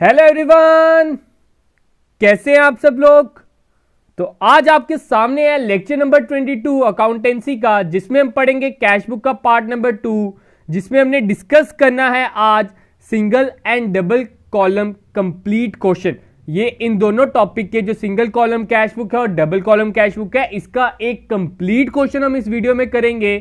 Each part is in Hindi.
हेलो एवरीवन, कैसे हैं आप सब लोग। तो आज आपके सामने है लेक्चर नंबर 22 अकाउंटेंसी का, जिसमें हम पढ़ेंगे कैश बुक का पार्ट नंबर 2, जिसमें हमने डिस्कस करना है आज single and double column complete question. ये इन दोनों टॉपिक के जो सिंगल कॉलम कैश बुक है और डबल कॉलम कैश बुक है, इसका एक कंप्लीट क्वेश्चन हम इस वीडियो में करेंगे।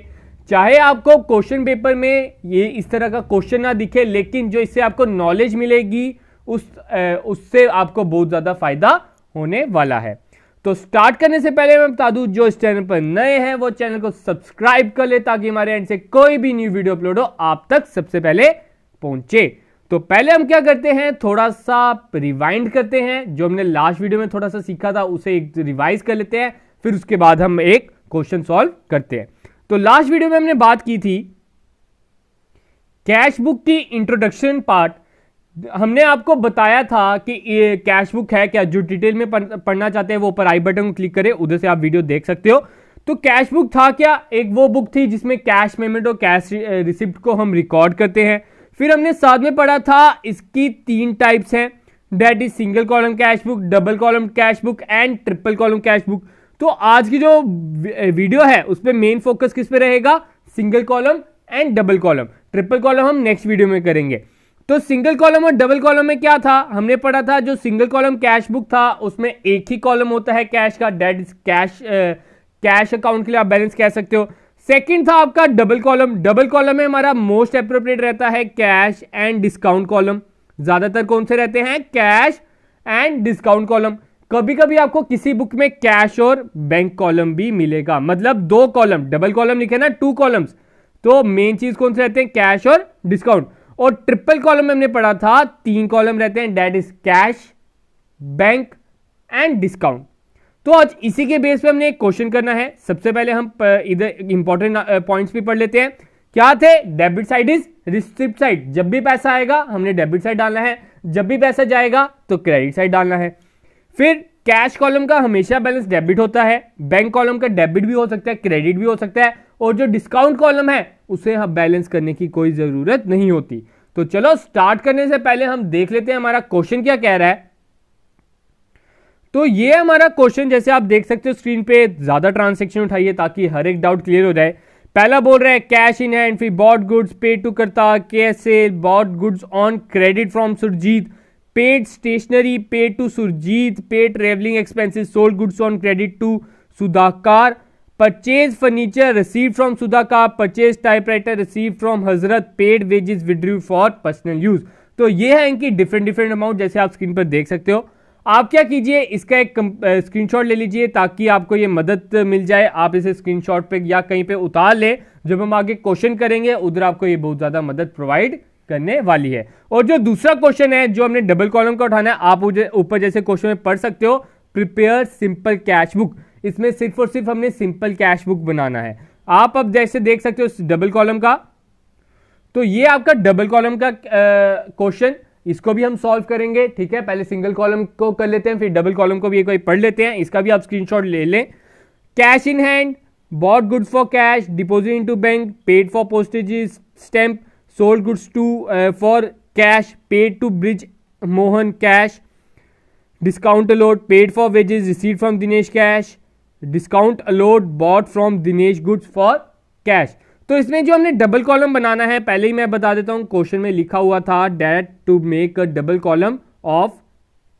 चाहे आपको क्वेश्चन पेपर में ये इस तरह का क्वेश्चन ना दिखे, लेकिन जो इससे आपको नॉलेज मिलेगी उससे आपको बहुत ज्यादा फायदा होने वाला है। तो स्टार्ट करने से पहले मैं बता दूं, जो इस चैनल पर नए हैं वो चैनल को सब्सक्राइब कर ले, ताकि हमारे एंड से कोई भी न्यू वीडियो अपलोड हो आप तक सबसे पहले पहुंचे। तो पहले हम क्या करते हैं, थोड़ा सा रिवाइंड करते हैं। जो हमने लास्ट वीडियो में थोड़ा सा सीखा था उसे एक रिवाइज कर लेते हैं, फिर उसके बाद हम एक क्वेश्चन सॉल्व करते हैं। तो लास्ट वीडियो में हमने बात की थी कैश बुक की इंट्रोडक्शन पार्ट। हमने आपको बताया था कि ये कैश बुक है क्या। जो डिटेल में पढ़ना चाहते हैं वो ऊपर आई बटन को क्लिक करें, उधर से आप वीडियो देख सकते हो। तो कैश बुक था क्या, एक वो बुक थी जिसमें कैश पेमेंट और कैश रिसिप्ट को हम रिकॉर्ड करते हैं। फिर हमने साथ में पढ़ा था इसकी 3 टाइप्स हैं, that is single column cash book, double column cash book and triple column cash book. तो आज की जो वीडियो है उस पर मेन फोकस किस पे रहेगा, single column and double column. Triple column हम नेक्स्ट वीडियो में करेंगे। तो सिंगल कॉलम और डबल कॉलम में क्या था, हमने पढ़ा था जो सिंगल कॉलम कैश बुक था उसमें एक ही कॉलम होता है कैश का, दैट इज कैश अकाउंट के लिए आप बैलेंस कह सकते हो। सेकंड था आपका डबल कॉलम। डबल कॉलम में हमारा मोस्ट एप्रोप्रिएट रहता है कैश एंड डिस्काउंट कॉलम। ज्यादातर कौन से रहते हैं, कैश एंड डिस्काउंट कॉलम। कभी कभी आपको किसी बुक में कैश और बैंक कॉलम भी मिलेगा, मतलब 2 कॉलम। डबल कॉलम लिखे ना 2 कॉलम्स, तो मेन चीज कौन से रहते हैं, कैश और डिस्काउंट। और ट्रिपल कॉलम में हमने पढ़ा था 3 कॉलम रहते हैं, that is cash, bank and discount. तो आज इसी के बेस पे हमने एक क्वेश्चन करना है। सबसे पहले हम इधर इंपॉर्टेंट पॉइंट्स भी पढ़ लेते हैं। क्या थे, debit side is receipt side. जब भी पैसा आएगा हमने डेबिट साइड डालना है, जब भी पैसा जाएगा तो क्रेडिट साइड डालना है। फिर कैश कॉलम का हमेशा बैलेंस डेबिट होता है, बैंक कॉलम का डेबिट भी हो सकता है, क्रेडिट भी हो सकता है, और जो डिस्काउंट कॉलम है उसे हम बैलेंस करने की कोई जरूरत नहीं होती। तो चलो स्टार्ट करने से पहले हम देख लेते हैं हमारा क्वेश्चन क्या कह रहा है। तो ये हमारा क्वेश्चन, जैसे आप देख सकते हो स्क्रीन पे, ज्यादा ट्रांजैक्शन उठाइए ताकि हर एक डाउट क्लियर हो जाए। पहला बोल रहा है कैश इन हैंड, फिर बॉट गुड्स, पेड टू करता, cash bought goods on credit from Surjeet, paid stationery, paid to Surjeet, paid travelling expenses, sold goods on credit to Sudhakar, purchase furniture receive from Sudhakar, purchase typewriter receive from Hazrat, paid wages withdrew for personal use. तो ये है इनकी डिफरेंट अमाउंट, जैसे आप स्क्रीन पर देख सकते हो। आप क्या कीजिए, इसका एक स्क्रीनशॉट ले लीजिए ताकि आपको ये मदद मिल जाए। आप इसे स्क्रीनशॉट पे या कहीं पे उतार ले, जब हम आगे क्वेश्चन करेंगे उधर आपको ये बहुत ज्यादा मदद प्रोवाइड करने वाली है। और जो दूसरा क्वेश्चन है जो हमने डबल कॉलम का उठाना है, आप ऊपर जैसे क्वेश्चन में पढ़ सकते हो, प्रिपेयर सिंपल कैश बुक। इसमें सिर्फ और सिर्फ हमने सिंपल कैश बुक बनाना है। आप अब जैसे देख सकते हो डबल कॉलम का, तो ये आपका डबल कॉलम का क्वेश्चन, इसको भी हम सॉल्व करेंगे। ठीक है, पहले सिंगल कॉलम को कर लेते हैं, फिर डबल कॉलम को भी एक बार पढ़ लेते हैं। इसका भी आप स्क्रीनशॉट ले लें। Cash in hand, bought goods for cash, deposit into bank, paid for postages stamp, sold goods to for cash, paid to Brij Mohan cash, discount allowed, paid for wages received from Dinesh cash, discount allowed bought from Dinesh goods for cash. तो इसमें जो हमने डबल कॉलम बनाना है, पहले ही मैं बता देता हूं, क्वेश्चन में लिखा हुआ था that to make a double column of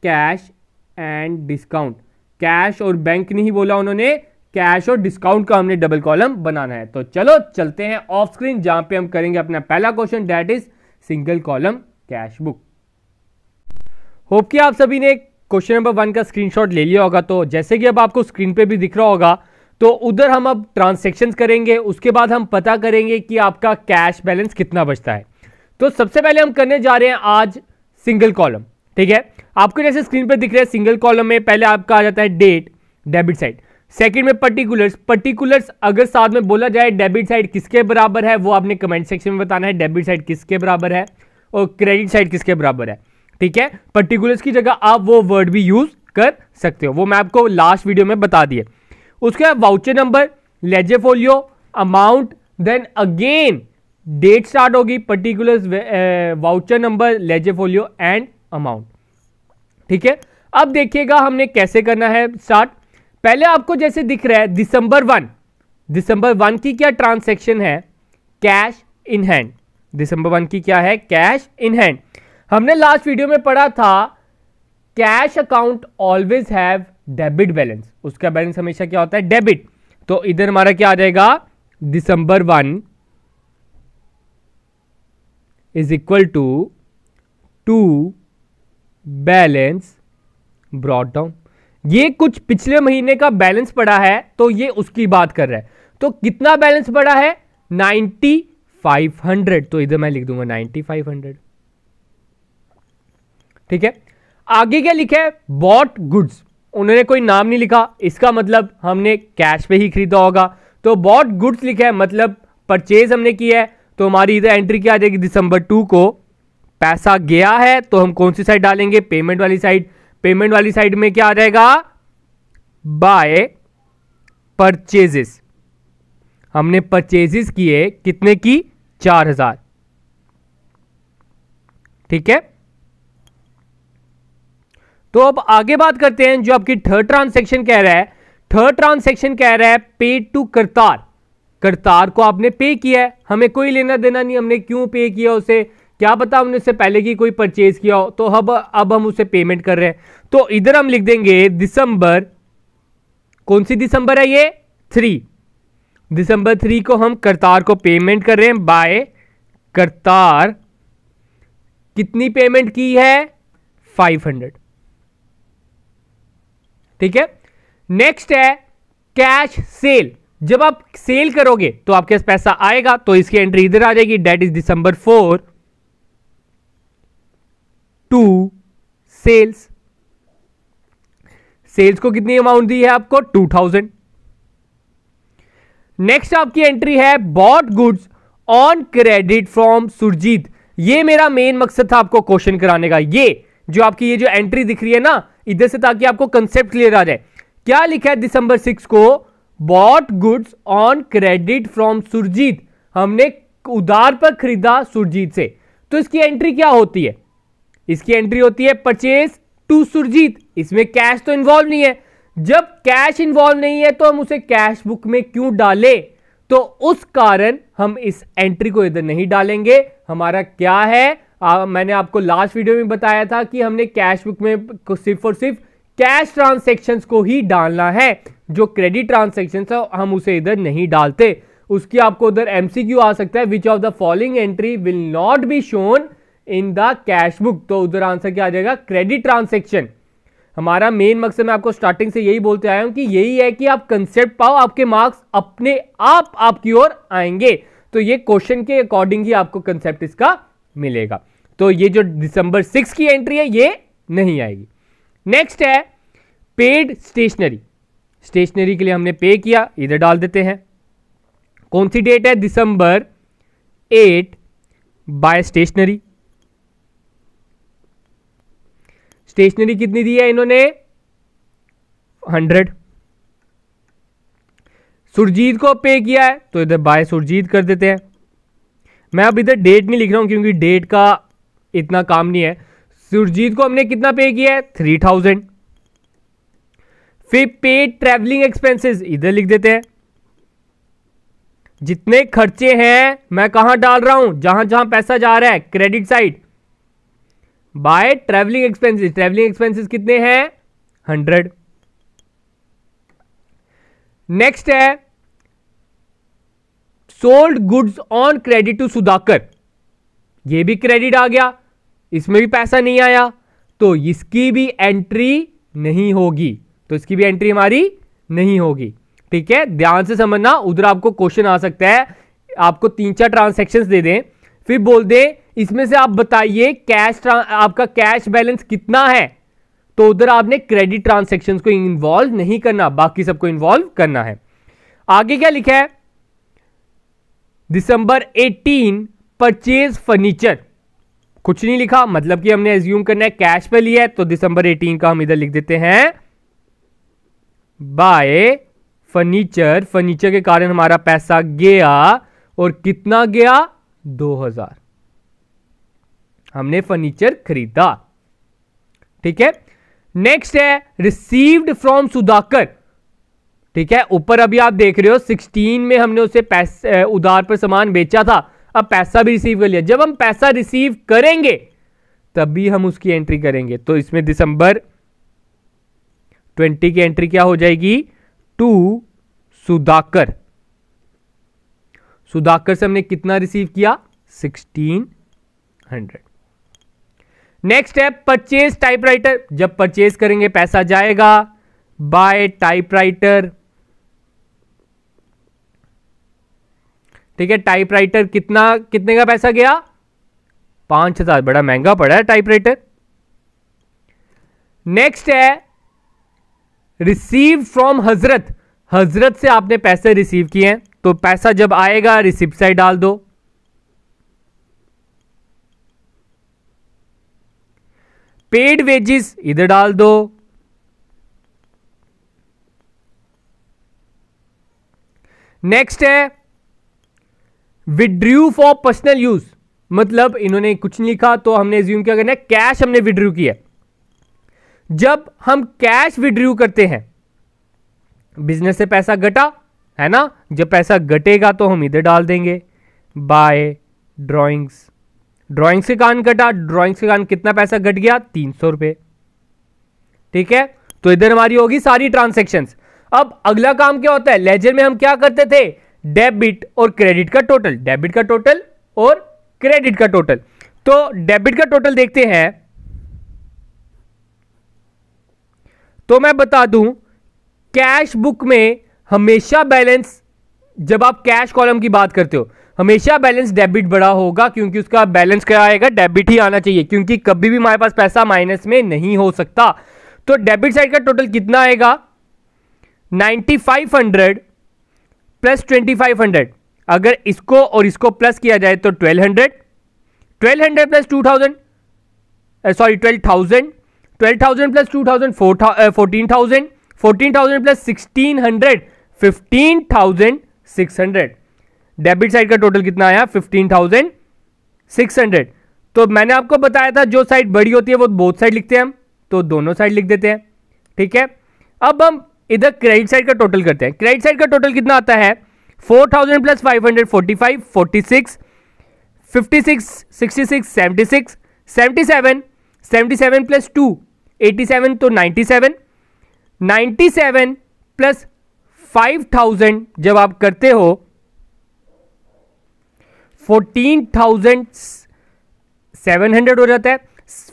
cash and discount. Cash और बैंक नहीं बोला उन्होंने, कैश और डिस्काउंट का हमने डबल कॉलम बनाना है। तो चलो चलते हैं ऑफ स्क्रीन, जहां पे हम करेंगे अपना पहला question, that is single column cash book. Hope कि आप सभी ने क्वेश्चन नंबर 1 का स्क्रीनशॉट ले लिया होगा। तो जैसे कि अब आपको स्क्रीन पे भी दिख रहा होगा, तो उधर हम अब ट्रांजैक्शंस करेंगे, उसके बाद हम पता करेंगे कि आपका कैश बैलेंस कितना बचता है। तो सबसे पहले हम करने जा रहे हैं आज सिंगल कॉलम। ठीक है, आपको जैसे स्क्रीन पे दिख रहा है सिंगल कॉलम में पहले आपका आ जाता है डेट, डेबिट साइड। सेकंड में पर्टिकुलर्स अगर साथ में बोला जाए डेबिट साइड किसके बराबर है, वो आपने कमेंट सेक्शन में बताना है, डेबिट साइड किसके बराबर है और क्रेडिट साइड किसके बराबर है। ठीक है, पर्टिकुलर्स की जगह आप वो वर्ड भी यूज कर सकते हो, वो मैं आपको लास्ट वीडियो में बता दिए। उसके बाद voucher number, ledger folio, amount, then again date start होगी, particulars, voucher number, ledger folio and amount. ठीक है, अब देखिएगा हमने कैसे करना है स्टार्ट। पहले आपको जैसे दिख रहा है दिसंबर 1 की क्या ट्रांसैक्शन है, कैश इन हैंड। दिसंबर 1 की क्या है, कैश इन हैंड। हमने लास्ट वीडियो में पढ़ा था cash account always have debit balance, उसका बैलेंस हमेशा क्या होता है, डेबिट। तो इधर हमारा क्या आ जाएगा, December 1 is equal to balance brought down. ये कुछ पिछले महीने का बैलेंस पड़ा है, तो ये उसकी बात कर रहा है। तो कितना बैलेंस पड़ा है, 9500, तो इधर मैं लिख दूंगा 9500। ठीक है, आगे क्या लिखा है, बॉट गुड्स, उन्होंने कोई नाम नहीं लिखा, इसका मतलब हमने कैश पे ही खरीदा होगा। तो बॉट गुड्स लिखा है, मतलब परचेज हमने किया है। तो हमारी इधर एंट्री क्या आ जाएगी, दिसंबर 2 को पैसा गया है, तो हम कौन सी साइड डालेंगे, पेमेंट वाली साइड। पेमेंट वाली साइड में क्या आ जाएगा, बाय परचेजेस। हमने परचेजेस किए कितने की, 4000। ठीक है, तो अब आगे बात करते हैं जो आपकी थर्ड ट्रांसैक्शन कह रहा है। थर्ड ट्रांसैक्शन कह रहा है पे टू करतार। करतार को आपने पे किया है, हमें कोई लेना देना नहीं, हमने क्यों पे किया उसे, क्या पता हमने उससे पहले की कोई परचेज किया हो, तो अब हम उसे पेमेंट कर रहे हैं। तो इधर हम लिख देंगे दिसंबर, कौन सी दिसंबर है ये, 3, दिसंबर 3 को हम करतार को पेमेंट कर रहे हैं बाय करतार। कितनी पेमेंट की है, 500। ठीक है, नेक्स्ट है कैश सेल। जब आप सेल करोगे तो आपके पास पैसा आएगा, तो इसकी एंट्री इधर आ जाएगी, date is December 4 to sales. Sales को कितनी अमाउंट दी है आपको, 2000। नेक्स्ट आपकी एंट्री है bought goods on credit from Surjeet. ये मेरा मेन मकसद था आपको क्वेश्चन कराने का, ये जो आपकी ये जो एंट्री दिख रही है ना इधर से, ताकि आपको कंसेप्ट क्लियर आ जाए। क्या लिखा है दिसंबर 6 को, bought goods on credit from Surjeet, हमने उधार पर खरीदा सुरजीत से। तो इसकी एंट्री क्या होती है, इसकी एंट्री होती है परचेज टू सुरजीत। इसमें कैश तो इन्वॉल्व नहीं है, जब कैश इन्वॉल्व नहीं है तो हम उसे कैश बुक में क्यों डाले, तो उस कारण हम इस एंट्री को इधर नहीं डालेंगे। हमारा क्या है, मैंने आपको लास्ट वीडियो में बताया था कि हमने कैश बुक में सिर्फ और सिर्फ कैश ट्रांसैक्शंस को ही डालना है, जो क्रेडिट ट्रांसैक्शंस है हम उसे इधर नहीं डालते। उसकी आपको उधर एमसीक्यू आ सकता है, which of the following entry will not be shown in the cash book. तो उधर आंसर क्या आ जाएगा, क्रेडिट ट्रांसैक्शन। हमारा मेन मकसद मैं आपको स्टार्टिंग से यही बोलते आया हूं कि यही है कि आप कंसेप्ट पाओ, आपके मार्क्स अपने आप आपकी ओर आएंगे। तो ये क्वेश्चन के अकॉर्डिंग ही आपको कंसेप्ट इसका मिलेगा। तो ये जो दिसंबर 6 की एंट्री है ये नहीं आएगी। नेक्स्ट है पेड स्टेशनरी। स्टेशनरी के लिए हमने पे किया, इधर डाल देते हैं। कौन सी डेट है, दिसंबर 8 बाय स्टेशनरी। स्टेशनरी कितनी दी है इन्होंने, 100। सुरजीत को पे किया है, तो इधर बाय सुरजीत कर देते हैं। मैं अब इधर डेट नहीं लिख रहा हूं क्योंकि डेट का इतना काम नहीं है। सुरजीत को हमने कितना पे किया है, 3000। फिर पेड ट्रैवलिंग एक्सपेंसेस इधर लिख देते हैं। जितने खर्चे हैं मैं कहां डाल रहा हूं, जहां जहां पैसा जा रहा है credit side, by travelling expenses. Travelling expenses कितने हैं, 100। नेक्स्ट है sold goods on credit to Sudhakar. ये भी क्रेडिट आ गया, इसमें भी पैसा नहीं आया, तो इसकी भी एंट्री नहीं होगी। तो इसकी भी एंट्री हमारी नहीं होगी। ठीक है, ध्यान से समझना, उधर आपको क्वेश्चन आ सकता है, आपको 3-4 ट्रांसैक्शंस दे दें, फिर बोल दें इसमें से आप बताइए आपका कैश बैलेंस कितना है, तो उधर आपने क्रेडिट ट्रांसैक्शंस को इन्वॉल्व नहीं करना, बाकी सबको इन्वॉल्व करना है। आगे क्या लिखा है, दिसंबर 18 परचेज फर्नीचर। कुछ नहीं लिखा, मतलब कि हमने एज्यूम करना है कैश पे लिया है, तो दिसंबर 18 का हम इधर लिख देते हैं बाय फर्नीचर। फर्नीचर के कारण हमारा पैसा गया, और कितना गया, 2000। हमने फर्नीचर खरीदा। ठीक है। नेक्स्ट है रिसीव्ड फ्रॉम सुधाकर, ठीक है। ऊपर अभी आप देख रहे हो 16 में हमने उसे पैसे उधार पर सामान बेचा था, अब पैसा भी रिसीव कर लिया। जब हम पैसा रिसीव करेंगे तभी हम उसकी एंट्री करेंगे। तो इसमें दिसंबर 20 की एंट्री क्या हो जाएगी, टू सुधाकर। सुधाकर से हमने कितना रिसीव किया, 1600। नेक्स्ट है परचेज टाइपराइटर, जब परचेज करेंगे पैसा जाएगा, बाय टाइपराइटर, ठीक है। टाइपराइटर कितने का पैसा गया, 5000, बड़ा महंगा पड़ा है टाइपराइटर। नेक्स्ट है रिसीव फ्रॉम हजरत, हजरत से आपने पैसे रिसीव किए हैं, तो पैसा जब आएगा रिसिप्ट साइड डाल दो। पेड वेजेस इधर डाल दो। नेक्स्ट है विड्रू फॉर पर्सनल यूज, मतलब इन्होंने कुछ नहीं लिखा तो हमने एज्यूम क्या करना है, कैश हमने विड्रू किया। जब हम कैश विड्रू करते हैं, बिजनेस से पैसा घटा है ना, जब पैसा घटेगा तो हम इधर डाल देंगे बाय ड्रॉइंग्स। ड्रॉइंग्स के कारण घटा, ड्रॉइंग्स के कारण कितना पैसा घट गया, 300 रुपए, ठीक है। तो इधर हमारी होगी सारी ट्रांसैक्शंस। अब अगला काम क्या होता है, लेजर में हम क्या करते थे, डेबिट और क्रेडिट का टोटल, डेबिट का टोटल और क्रेडिट का टोटल। तो डेबिट का टोटल देखते हैं, तो मैं बता दूं कैश बुक में हमेशा बैलेंस, जब आप कैश कॉलम की बात करते हो हमेशा बैलेंस डेबिट बड़ा होगा, क्योंकि उसका बैलेंस क्या आएगा, डेबिट ही आना चाहिए, क्योंकि कभी भी हमारे पास पैसा माइनस में नहीं हो सकता। तो डेबिट साइड का टोटल कितना आएगा, 9500 प्लस 2500। अगर इसको और इसको प्लस किया जाए तो 1200, 1200 plus 2000 sorry 12000, 12000 plus 2000 14,000, 14,000 plus 1600 15,600। Debit side का टोटल कितना आया, 15,600। तो मैंने आपको बताया था जो साइड बड़ी होती है वो बोथ साइड लिखते हैं हम, तो दोनों साइड लिख देते हैं, ठीक है। अब हम इधर क्रेडिट साइड का टोटल करते हैं। क्रेडिट साइड का टोटल कितना आता है, 4,000 प्लस 500 45, 46, 56, 66, 76, 77, 77 प्लस 2 87, तो 97, 97 प्लस 5,000 जब आप करते हो 14,700 हो जाता है।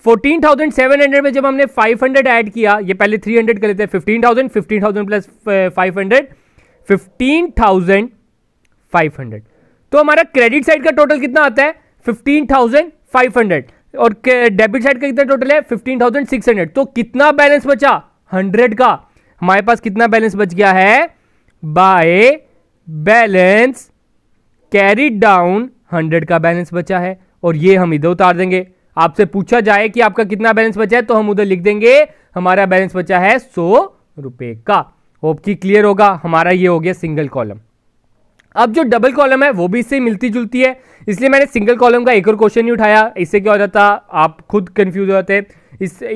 14,700 में जब हमने 500 ऐड किया, ये पहले 300 कर लेते हैं, 15,000, 15,000 प्लस 500 15,500। तो हमारा क्रेडिट साइड का टोटल कितना आता है, 15,500, और डेबिट साइड का कितना टोटल है, 15,600। तो कितना बैलेंस बचा, 100 का। हमारे पास कितना बैलेंस बच गया है, बाय बैलेंस कैरीड डाउन 100 का बैलेंस बचा है, और ये हम इधर उतार देंगे। आपसे पूछा जाए कि आपका कितना बैलेंस बचा है, तो हम उधर लिख देंगे हमारा बैलेंस बचा है 100 रुपए का। होप कि क्लियर होगा। हमारा ये हो गया सिंगल कॉलम। अब जो डबल कॉलम है वो भी इससे मिलती जुलती है, इसलिए मैंने सिंगल कॉलम का एक और क्वेश्चन नहीं उठाया। इससे क्या हो जाता, आप खुद कंफ्यूज हो जाते।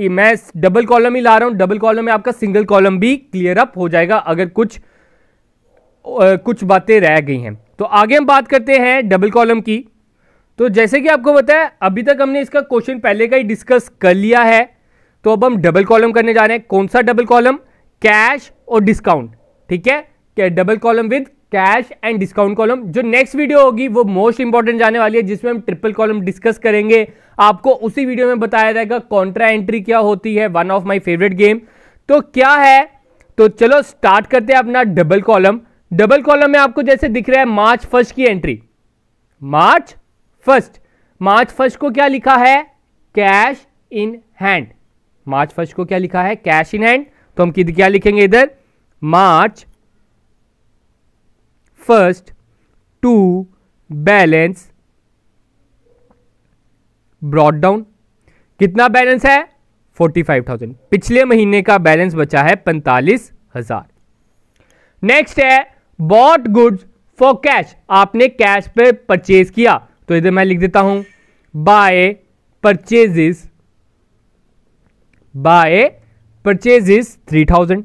मैं डबल कॉलम ही ला रहा हूं, डबल कॉलम में आपका सिंगल कॉलम भी क्लियर अप हो जाएगा अगर कुछ बातें रह गई हैं। तो आगे हम बात करते हैं डबल कॉलम की। तो जैसे कि आपको पता है अभी तक हमने इसका क्वेश्चन पहले का ही डिस्कस कर लिया है, तो अब हम डबल कॉलम करने जा रहे हैं। कौन सा डबल कॉलम, कैश और डिस्काउंट, ठीक है। Double column with cash and discount column. जो नेक्स्ट वीडियो होगी वो मोस्ट इंपॉर्टेंट जाने वाली है, जिसमें हम ट्रिपल कॉलम डिस्कस करेंगे। आपको उसी वीडियो में बताया जाएगा कॉन्ट्रा एंट्री क्या होती है, one of my favourite game. तो क्या है, तो चलो स्टार्ट करते हैं अपना डबल कॉलम। डबल कॉलम में आपको जैसे दिख रहा है मार्च 1 की एंट्री, मार्च फर्स्ट को क्या लिखा है, कैश इन हैंड। मार्च 1 को क्या लिखा है, कैश इन हैंड। तो हम क्या लिखेंगे इधर, मार्च 1 टू बैलेंस ब्रॉट डाउन। कितना बैलेंस है, 45,000। पिछले महीने का बैलेंस बचा है 45,000। नेक्स्ट है बॉट गुड्स फॉर कैश। आपने कैश पे परचेज किया, तो इधर मैं लिख देता हूं by purchases by purchase is 3000।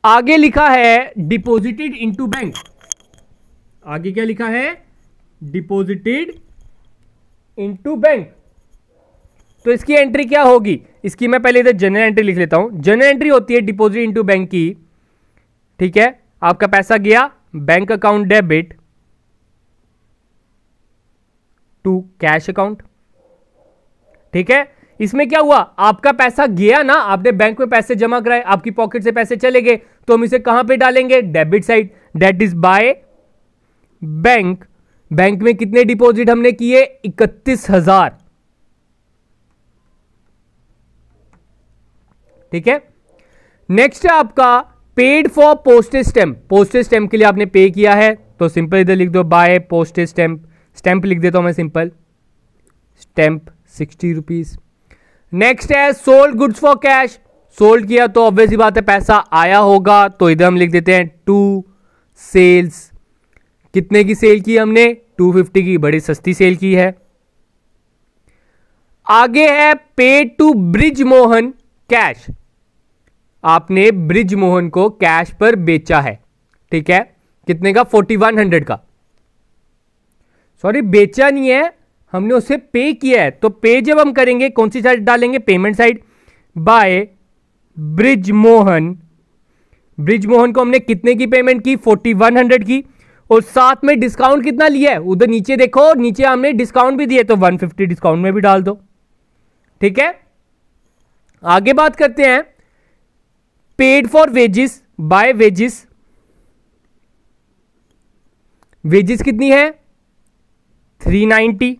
आगे लिखा है डिपॉजिटेड इनटू बैंक। आगे क्या लिखा है? Deposited into bank. तो इसकी एंट्री क्या होगी? इसकी मैं पहले इधर जनरल एंट्री लिख लेता हूं। जनरल एंट्री होती है डिपॉजिट इनटू बैंक की, ठीक है। आपका पैसा गया bank account debit to cash account, ठीक है। इसमें क्या हुआ? आपका पैसा गया ना, आपने बैंक में पैसे जमा कराए, आपकी पॉकेट से पैसे चले गए, तो हम इसे कहां पे डालेंगे? Debit side. That is by bank. Bank में कितने डिपॉजिट हमने किए? 31,000, ठीक है। नेक्स्ट है आपका paid for postage stamp. Postage stamp के लिए आपने पे किया है, तो सिंपल इधर लिख दो बाय पोस्टेज स्टैंप। स्टैंप लिख देता हूं मैं, सिंपल स्टैंप 60 रुपीज। नेक्स्ट है sold goods for cash. Sold किया तो ऑब्वियस ही बात है पैसा आया होगा, तो इधर हम लिख देते हैं टू सेल्स। कितने की सेल की हमने? 250 की, बड़ी सस्ती सेल की है। आगे है paid to Brij Mohan cash. आपने ब्रिज मोहन को कैश पर बेचा है, ठीक है। कितने का? 4100 का। सॉरी, बेचा नहीं है, हमने उसे पे किया है। तो पे जब हम करेंगे कौन सी साइड डालेंगे? Payment side. By Brij Mohan. Brij Mohan को हमने कितने की पेमेंट की? 4100 की। और साथ में डिस्काउंट कितना लिया है? उधर नीचे देखो, नीचे हमने डिस्काउंट भी दिए, तो 150 डिस्काउंट में भी डाल दो, ठीक है। आगे बात करते हैं paid for wages by wages. Wages कितनी है? 390।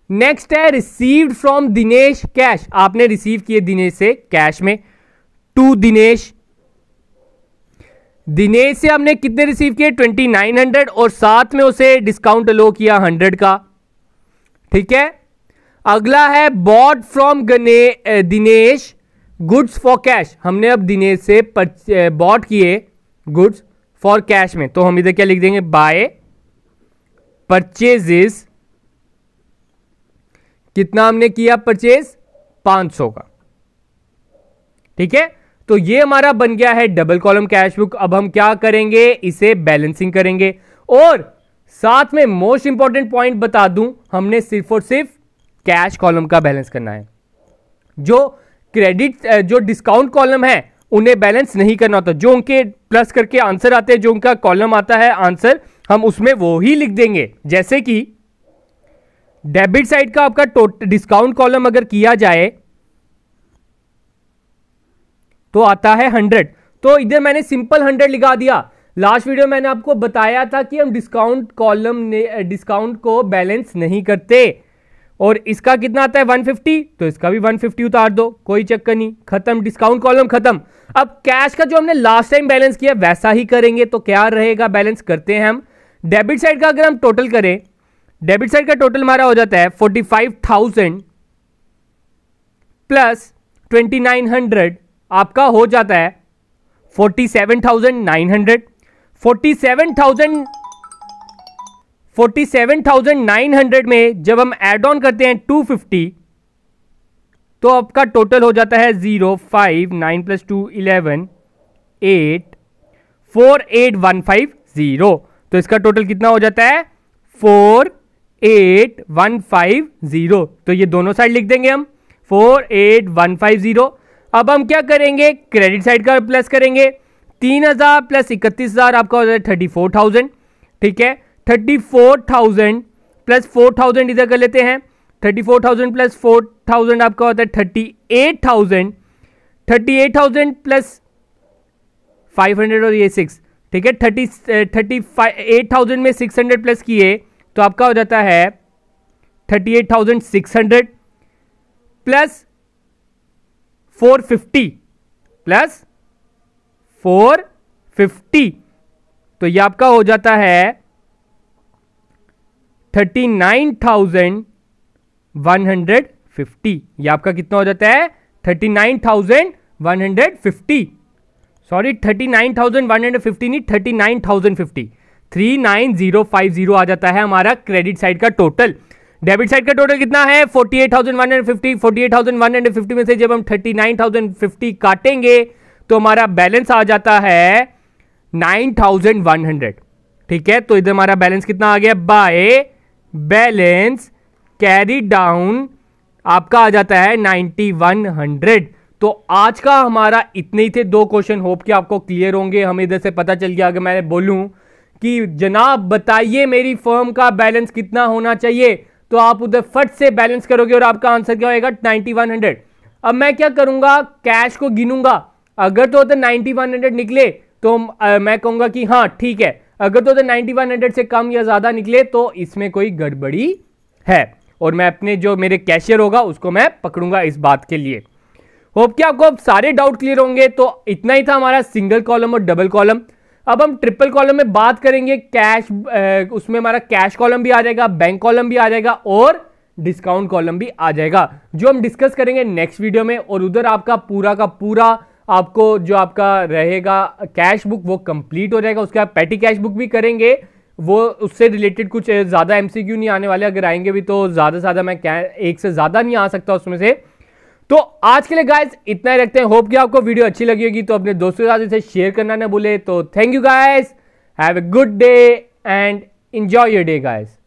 नेक्स्ट है रिसीव्ड फ्रॉम दिनेश कैश। आपने रिसीव किए दिनेश से कैश में, टू दिनेश। दिनेश से हमने कितने रिसीव किए? 2900, और साथ में उसे डिस्काउंट अलो किया 100 का, ठीक है। अगला है bot from Dinesh goods for cash. हमने अब दिनेश से बॉट किए गुड्स फॉर कैश में, तो हम इधर क्या लिख देंगे? By purchases. कितना हमने किया परचेज? 500 का, ठीक है। तो ये हमारा बन गया है डबल कॉलम कैश बुक। अब हम क्या करेंगे? इसे बैलेंसिंग करेंगे। और साथ में मोस्ट इंपॉर्टेंट पॉइंट बता दूं, हमने सिर्फ और सिर्फ कैश कॉलम का बैलेंस करना है। जो क्रेडिट जो डिस्काउंट कॉलम है उन्हें बैलेंस नहीं करना होता। जो उनके प्लस करके आंसर आते हैं, जो उनका कॉलम आता है आंसर, हम उसमें वो ही लिख देंगे। जैसे कि डेबिट साइड का आपका टोटल डिस्काउंट कॉलम अगर किया जाए तो आता है 100, तो इधर मैंने सिंपल 100 लिखा दिया। लास्ट वीडियो मैंने आपको बताया था कि हम डिस्काउंट कॉलम डिस्काउंट को बैलेंस नहीं करते। और इसका कितना आता है? 150, तो इसका भी 150 उतार दो, कोई चक्कर नहीं, खत्म, डिस्काउंट कॉलम खत्म। अब कैश का जो हमने लास्ट टाइम बैलेंस किया वैसा ही करेंगे, तो क्या रहेगा? बैलेंस करते हैं हम। डेबिट साइड का अगर हम टोटल करें, डेबिट साइड का टोटल हमारा हो जाता है 45,000 प्लस 2900, आपका हो जाता है 47,900। 47,900 में जब हम एड ऑन करते हैं 250, तो आपका टोटल हो जाता है 0, 5, 9 + 2 11, 8, 48,150। तो इसका टोटल कितना हो जाता है? 48,150। तो ये दोनों साइड लिख देंगे हम, 48,150। अब हम क्या करेंगे? क्रेडिट साइड का प्लस करेंगे। 3,000 प्लस 31,000 आपका हो जाता है 34,000, ठीक है। 34,000 प्लस 4,000 इधर कर लेते हैं। 34,000 प्लस 4,000 आपका होता है 38,000। 38,000 प्लस 500 और ये 6, ठीक है। 38,000 में 600 प्लस किए तो आपका हो जाता है 38,600 प्लस 450 प्लस 450, तो ये आपका हो जाता है 39,150। ये आपका कितना हो जाता है? 39,150। सॉरी, 39,150 नहीं, 39,050। 39,050 आ जाता है हमारा क्रेडिट साइड का टोटल। डेबिट साइड का टोटल कितना है 48,150। 48,150 में से जब हम 39,050 काटेंगे तो हमारा बैलेंस आ जाता है 9,100। ठीक है, तो इधर हमारा बैलेंस कितना आ गया, बाय बैलेंस कैरी डाउन आपका आ जाता है 9,100। तो आज का हमारा इतने ही थे 2 क्वेश्चन, होप कि आपको क्लियर होंगे। हमें इधर से पता चल गया, अगर मैं बोलूं कि जनाब बताइए मेरी फर्म का बैलेंस कितना होना चाहिए, तो आप उधर फट से बैलेंस करोगे और आपका आंसर क्या होगा, 9,100। अब मैं क्या करूंगा, कैश को गिनूंगा, अगर तो उधर 9,100 निकले तो मैं कहूंगा कि हाँ ठीक है, अगर तो उधर 9,100 से कम या ज्यादा निकले तो इसमें कोई गड़बड़ी है, और मैं अपने जो मेरे कैशियर होगा उसको मैं पकड़ूंगा इस बात के लिए। होप कि आपको अब सारे डाउट क्लियर होंगे। तो इतना ही था हमारा सिंगल कॉलम और डबल कॉलम। अब हम ट्रिपल कॉलम में बात करेंगे, कैश उसमें हमारा कैश कॉलम भी आ जाएगा, बैंक कॉलम भी आ जाएगा और डिस्काउंट कॉलम भी आ जाएगा, जो हम डिस्कस करेंगे नेक्स्ट वीडियो में। और उधर आपका पूरा का पूरा आपको जो आपका रहेगा कैश बुक वो कंप्लीट हो जाएगा। उसके बाद पैटी कैश बुक भी करेंगे, वो उससे रिलेटेड कुछ ज्यादा एमसीक्यू नहीं आने वाले, अगर आएंगे भी तो ज्यादा से ज्यादा मैं एक से ज्यादा नहीं आ सकता उसमें से। तो आज के लिए गाइस इतना ही रखते हैं। होप कि आपको वीडियो अच्छी लगी होगी, तो अपने दोस्तों के साथ इसे शेयर करना ना भूले। तो thank you guys, have a good day and enjoy your day guys.